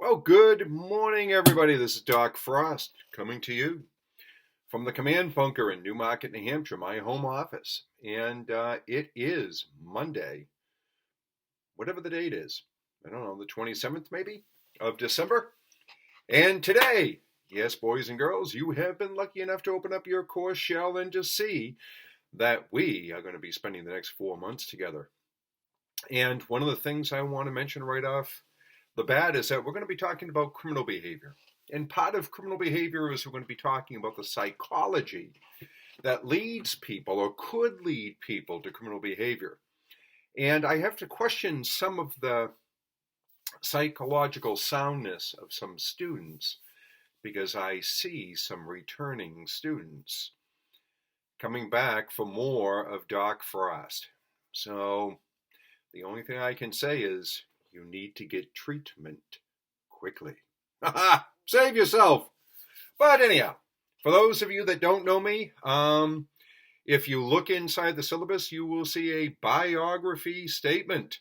Well, good morning, everybody. This is Doc Frost coming to you from the command bunker in Newmarket, New Hampshire, my home office. And it is Monday, whatever the date is. I don't know, the 27th maybe of December. And today, yes, boys and girls, you have been lucky enough to open up your course shell and to see that we are going to be spending the next 4 months together. And one of the things I want to mention right off the bat is that we're going to be talking about criminal behavior. And part of criminal behavior is we're going to be talking about the psychology that leads people or could lead people to criminal behavior. And I have to question some of the psychological soundness of some students because I see some returning students coming back for more of Doc Frost. So the only thing I can say is you need to get treatment quickly. Save yourself. But anyhow, for those of you that don't know me, if you look inside the syllabus, you will see a biography statement.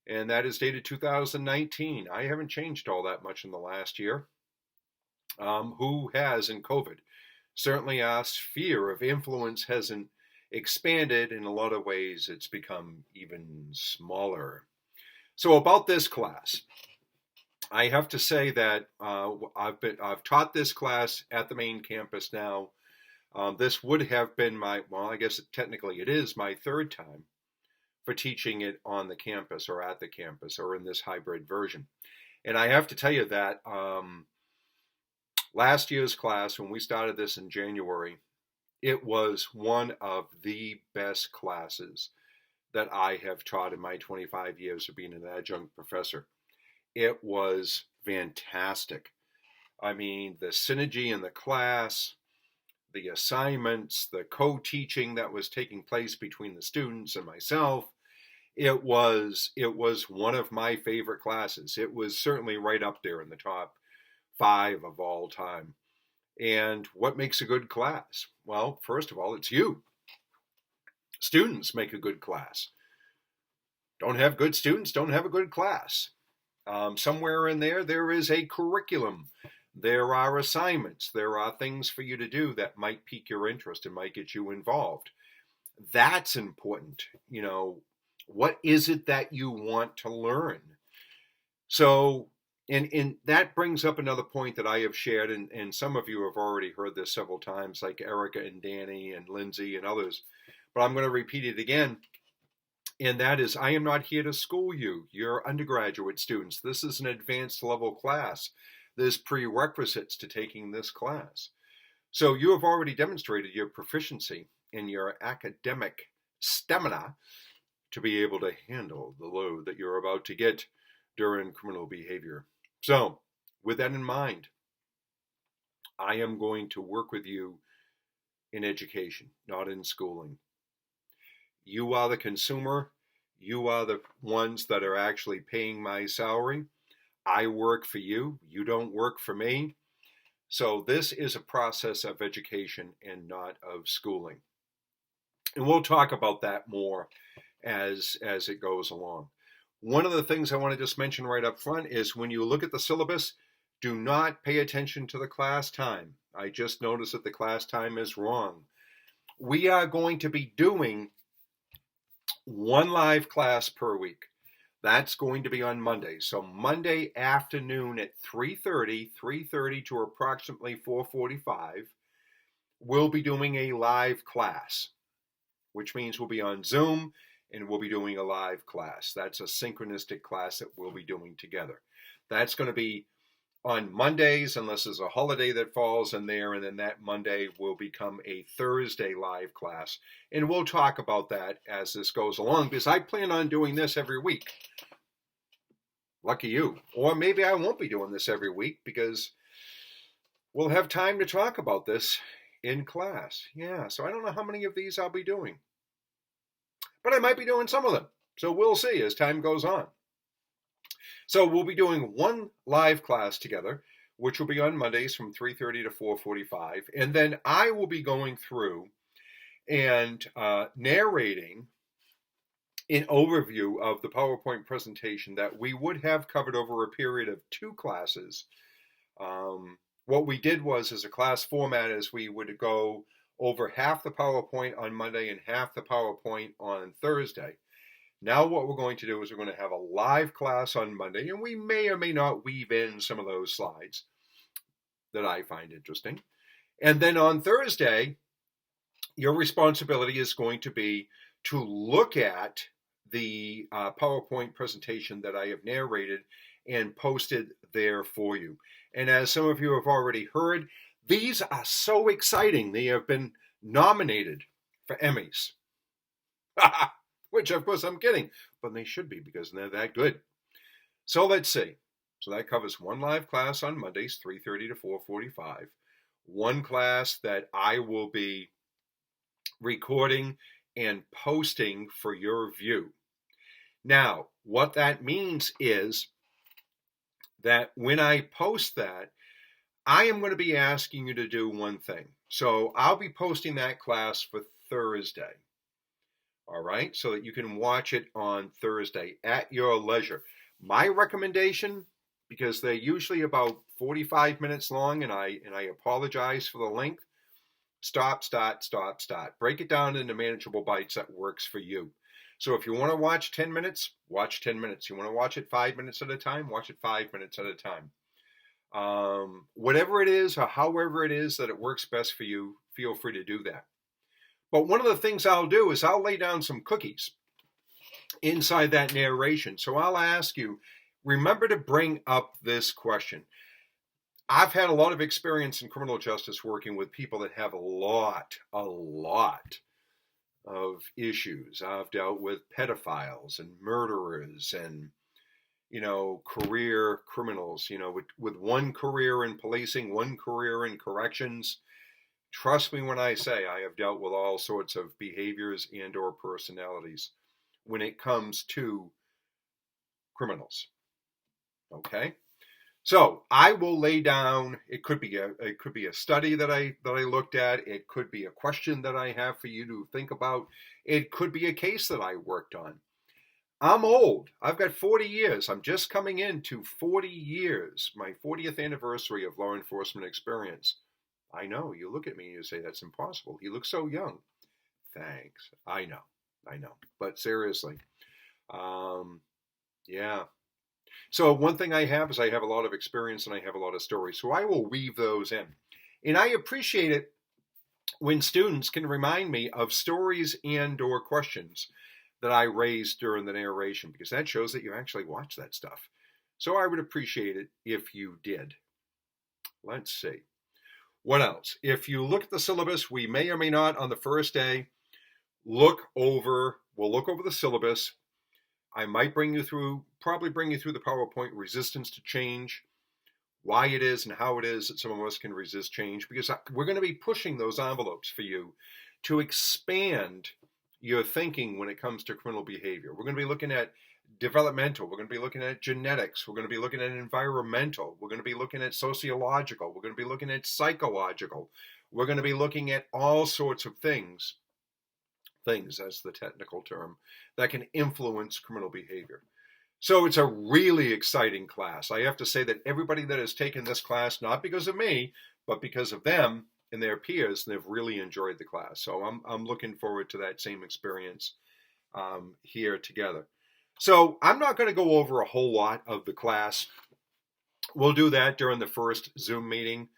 And that is dated 2019. I haven't changed all that much in the last year. Who has in COVID? Certainly our sphere of influence hasn't expanded. In a lot of ways, it's become even smaller. So about this class, I have to say that I've taught this class at the main campus now. This would have been I guess technically it is my third time for teaching it on the campus or at the campus or in this hybrid version. And I have to tell you that last year's class, when we started this in January, it was one of the best classes that I have taught in my 25 years of being an adjunct professor. It was fantastic. I mean, the synergy in the class, the assignments, the co-teaching that was taking place between the students and myself, it was one of my favorite classes. It was certainly right up there in the top 5 of all time. And what makes a good class? Well, first of all, it's you. Students make a good class. Don't have good students, don't have a good class. Somewhere in there is a curriculum. There are assignments. There are things for you to do that might pique your interest and might get you involved. That's important. What is it that you want to learn? So, and that brings up another point that I have shared, and some of you have already heard this several times, like Erica and Danny and Lindsay and others. But I'm going to repeat it again. And that is, I am not here to school you. You're undergraduate students. This is an advanced level class. There's prerequisites to taking this class. So you have already demonstrated your proficiency in your academic stamina to be able to handle the load that you're about to get during criminal behavior. So with that in mind, I am going to work with you in education, not in schooling. You are the consumer. You are the ones that are actually paying my salary. I work for you. You don't work for me. So this is a process of education and not of schooling. And we'll talk about that more as it goes along. One of the things I want to just mention right up front is when you look at the syllabus, do not pay attention to the class time. I just noticed that the class time is wrong. We are going to be doing one live class per week. That's going to be on Monday. So Monday afternoon at 3:30 to approximately 4:45, we'll be doing a live class, which means we'll be on Zoom and we'll be doing a live class. That's a synchronistic class that we'll be doing together. That's going to be on Mondays, unless there's a holiday that falls in there, and then that Monday will become a Thursday live class. And we'll talk about that as this goes along, because I plan on doing this every week. Lucky you. Or maybe I won't be doing this every week, because we'll have time to talk about this in class. Yeah, so I don't know how many of these I'll be doing. But I might be doing some of them. So we'll see as time goes on. So we'll be doing one live class together, which will be on Mondays from 3:30 to 4:45. And then I will be going through and narrating an overview of the PowerPoint presentation that we would have covered over a period of 2 classes. What we did was, as a class format, is we would go over half the PowerPoint on Monday and half the PowerPoint on Thursday. Now what we're going to do is we're going to have a live class on Monday, and we may or may not weave in some of those slides that I find interesting. And then on Thursday, your responsibility is going to be to look at the PowerPoint presentation that I have narrated and posted there for you. And as some of you have already heard, these are so exciting. They have been nominated for Emmys. Which, of course, I'm kidding, but they should be because they're that good. So let's see. So that covers one live class on Mondays, 3:30 to 4:45. One class that I will be recording and posting for your view. Now, what that means is that when I post that, I am going to be asking you to do one thing. So I'll be posting that class for Thursday. All right, so that you can watch it on Thursday at your leisure. My recommendation, because they're usually about 45 minutes long, and I apologize for the length, stop, start, stop, start. Break it down into manageable bites that works for you. So if you want to watch 10 minutes, watch 10 minutes. You want to watch it 5 minutes at a time, watch it 5 minutes at a time. Whatever it is or however it is that it works best for you, feel free to do that. But one of the things I'll do is I'll lay down some cookies inside that narration. So I'll ask you, remember to bring up this question. I've had a lot of experience in criminal justice working with people that have a lot of issues. I've dealt with pedophiles and murderers and, career criminals, with one career in policing, one career in corrections. Trust me when I say I have dealt with all sorts of behaviors and or personalities when it comes to criminals. Okay? So I will lay down, it could be a study that I looked at, it could be a question that I have for you to think about, it could be a case that I worked on. I'm old. I've got 40 years. I'm just coming into 40 years, my 40th anniversary of law enforcement experience. I know, you look at me and you say, that's impossible. He looks so young. Thanks. I know. But seriously, yeah. So one thing I have is I have a lot of experience and I have a lot of stories. So I will weave those in. And I appreciate it when students can remind me of stories and or questions that I raised during the narration, because that shows that you actually watch that stuff. So I would appreciate it if you did. Let's see. What else? If you look at the syllabus, we may or may not on the first day we'll look over the syllabus. I might probably bring you through the PowerPoint resistance to change, why it is and how it is that some of us can resist change, because we're going to be pushing those envelopes for you to expand your thinking when it comes to criminal behavior. We're going to be looking at developmental, we're going to be looking at genetics, we're going to be looking at environmental, we're going to be looking at sociological, we're going to be looking at psychological, we're going to be looking at all sorts of things, that's the technical term, that can influence criminal behavior. So it's a really exciting class. I have to say that everybody that has taken this class, not because of me, but because of them and their peers, they've really enjoyed the class. So I'm looking forward to that same experience here together. So I'm not going to go over a whole lot of the class. We'll do that during the first Zoom meeting,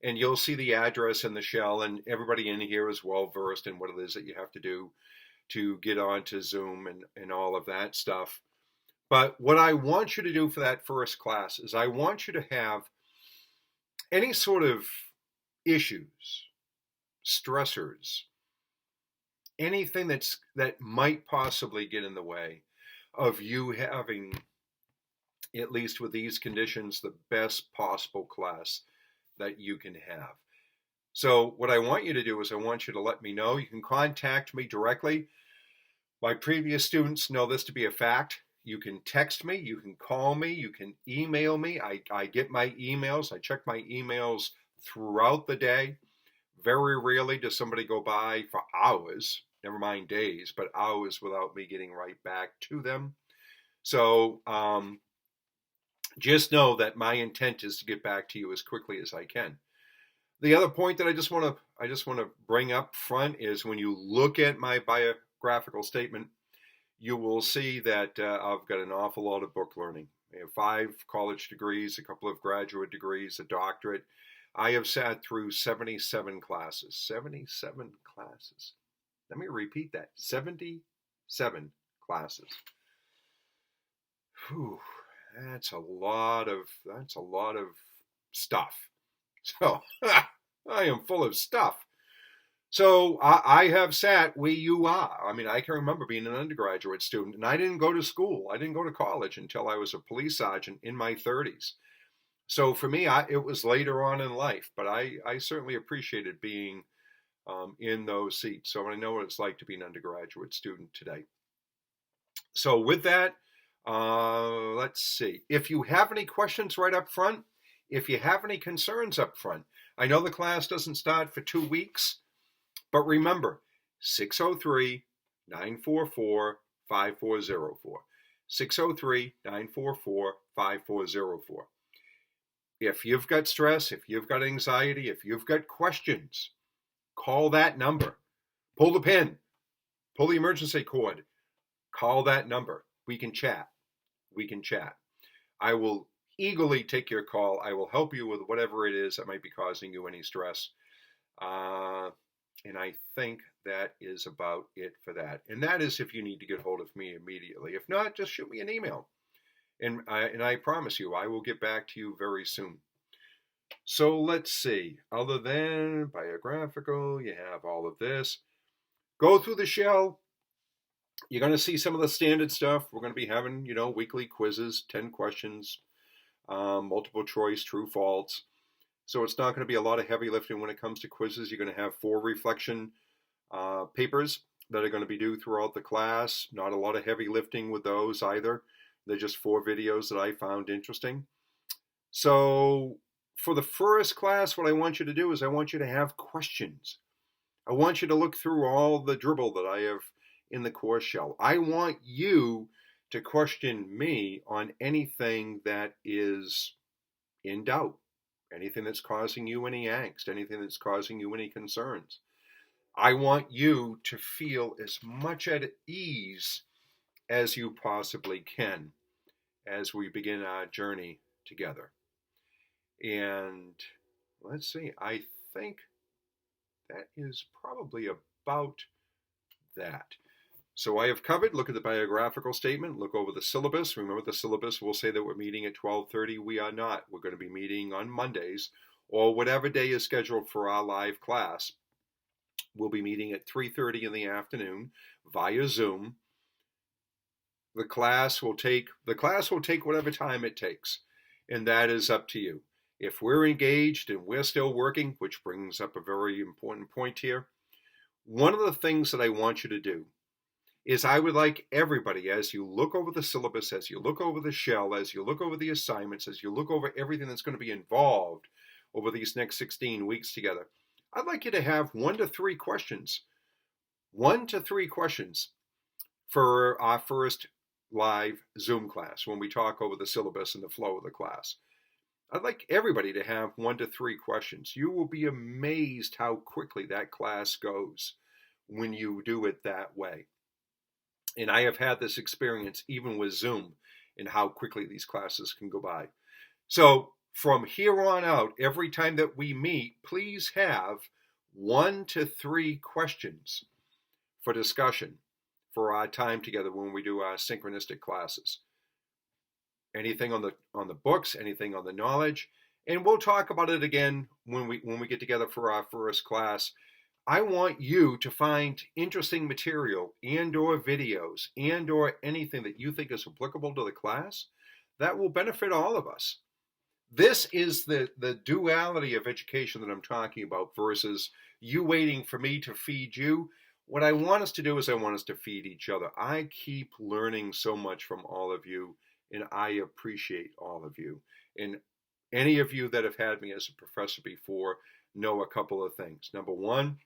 and you'll see the address and the shell, and everybody in here is well versed in what it is that you have to do to get onto Zoom and all of that stuff. But what I want you to do for that first class is I want you to have any sort of issues, stressors, anything that might possibly get in the way of you having, at least with these conditions, the best possible class that you can have. So what I want you to do is I want you to let me know. You can contact me directly. My previous students know this to be a fact. You can text me, you can call me, you can email me. I get my emails. I check my emails throughout the day. Very rarely does somebody go by for hours never mind days, but hours without me getting right back to them. So just know that my intent is to get back to you as quickly as I can. The other point that I just want to bring up front is when you look at my biographical statement, you will see that I've got an awful lot of book learning. I have 5 college degrees, a couple of graduate degrees, a doctorate. I have sat through 77 classes. 77 classes. Let me repeat that. 77 classes. Whew, that's a lot of stuff. So I am full of stuff. So I have sat where you are. I mean, I can remember being an undergraduate student, and I didn't go to school. I didn't go to college until I was a police sergeant in my 30s. So for me, it was later on in life, but I certainly appreciated being in those seats. So I know what it's like to be an undergraduate student today. So with that, let's see. If you have any questions right up front, if you have any concerns up front, I know the class doesn't start for 2 weeks, but remember, 603-944-5404. 603-944-5404. If you've got stress, if you've got anxiety, if you've got questions, call that number. Pull the pin. Pull the emergency cord. Call that number. We can chat. We can chat. I will eagerly take your call. I will help you with whatever it is that might be causing you any stress. And I think that is about it for that. And that is if you need to get hold of me immediately. If not, just shoot me an email. And I promise you, I will get back to you very soon. So let's see. Other than biographical, you have all of this. Go through the shell. You're going to see some of the standard stuff. We're going to be having, weekly quizzes, 10 questions, multiple choice, true, false. So it's not going to be a lot of heavy lifting when it comes to quizzes. You're going to have 4 reflection papers that are going to be due throughout the class. Not a lot of heavy lifting with those either. They're just 4 videos that I found interesting. So for the first class, what I want you to do is I want you to have questions. I want you to look through all the dribble that I have in the course shell. I want you to question me on anything that is in doubt, anything that's causing you any angst, anything that's causing you any concerns. I want you to feel as much at ease as you possibly can as we begin our journey together. And let's see, I think that is probably about that. So I have covered, look at the biographical statement, look over the syllabus. Remember, the syllabus will say that we're meeting at 12:30. We are not. We're going to be meeting on Mondays or whatever day is scheduled for our live class. We'll be meeting at 3:30 in the afternoon via Zoom. The class will take whatever time it takes, and that is up to you. If we're engaged and we're still working, which brings up a very important point here, one of the things that I want you to do is I would like everybody, as you look over the syllabus, as you look over the shell, as you look over the assignments, as you look over everything that's going to be involved over these next 16 weeks together, I'd like you to have 1 to 3 questions. 1 to 3 questions for our first live Zoom class when we talk over the syllabus and the flow of the class. I'd like everybody to have 1 to 3 questions. You will be amazed how quickly that class goes when you do it that way. And I have had this experience even with Zoom and how quickly these classes can go by. So from here on out, every time that we meet, please have 1 to 3 questions for discussion for our time together when we do our synchronistic classes. Anything on the books, anything on the knowledge, and we'll talk about it again when we get together for our first class. I want you to find interesting material and or videos and or anything that you think is applicable to the class that will benefit all of us. This is the duality of education that I'm talking about versus you waiting for me to feed you. What I want us to do is I want us to feed each other. I keep learning so much from all of you, and I appreciate all of you. And any of you that have had me as a professor before know a couple of things. Number one,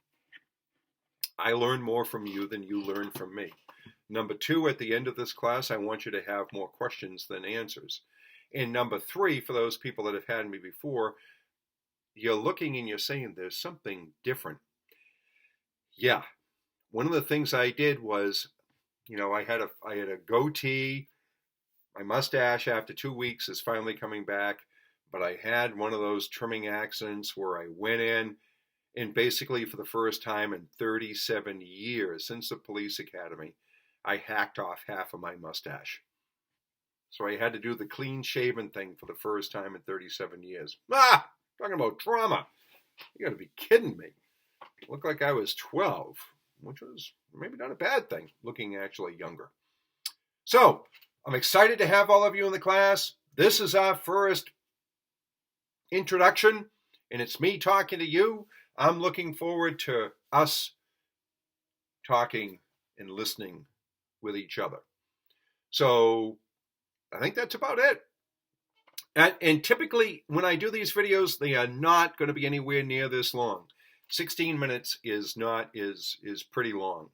I learn more from you than you learn from me. Number two, at the end of this class, I want you to have more questions than answers. And number three, for those people that have had me before, you're looking and you're saying there's something different. Yeah. One of the things I did was, I had a goatee. My mustache after 2 weeks is finally coming back, but I had one of those trimming accidents where I went in and basically for the first time in 37 years since the police academy, I hacked off half of my mustache. So I had to do the clean shaven thing for the first time in 37 years. Talking about trauma. You gotta be kidding me. Looked like I was 12, which was maybe not a bad thing, looking actually younger. So I'm excited to have all of you in the class. This is our first introduction, and it's me talking to you. I'm looking forward to us talking and listening with each other. So I think that's about it. And typically when I do these videos, they are not going to be anywhere near this long. 16 minutes is pretty long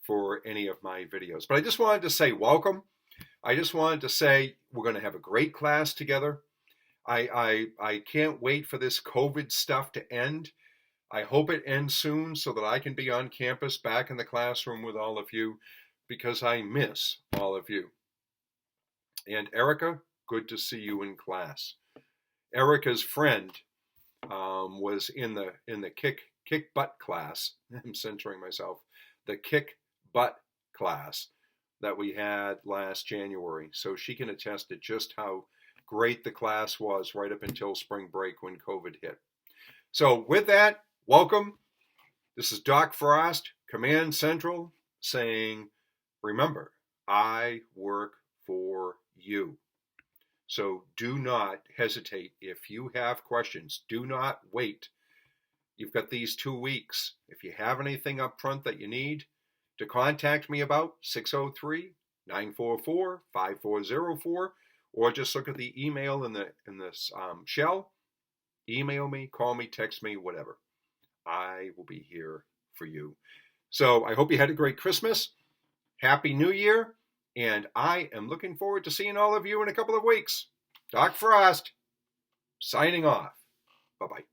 for any of my videos. But I just wanted to say welcome. I just wanted to say we're going to have a great class together. I can't wait for this COVID stuff to end. I hope it ends soon so that I can be on campus back in the classroom with all of you, because I miss all of you. And Erica, good to see you in class. Erica's friend was in the kick butt class. I'm censoring myself. The kick butt class that we had last January. So she can attest to just how great the class was right up until spring break when COVID hit. So with that, welcome. This is Doc Frost, Command Central, saying, remember, I work for you. So do not hesitate. If you have questions, do not wait. You've got these 2 weeks. If you have anything up front that you need to contact me about, 603-944-5404, or just look at the email in this shell. Email me, call me, text me, whatever. I will be here for you. So I hope you had a great Christmas. Happy New Year. And I am looking forward to seeing all of you in a couple of weeks. Doc Frost, signing off. Bye-bye.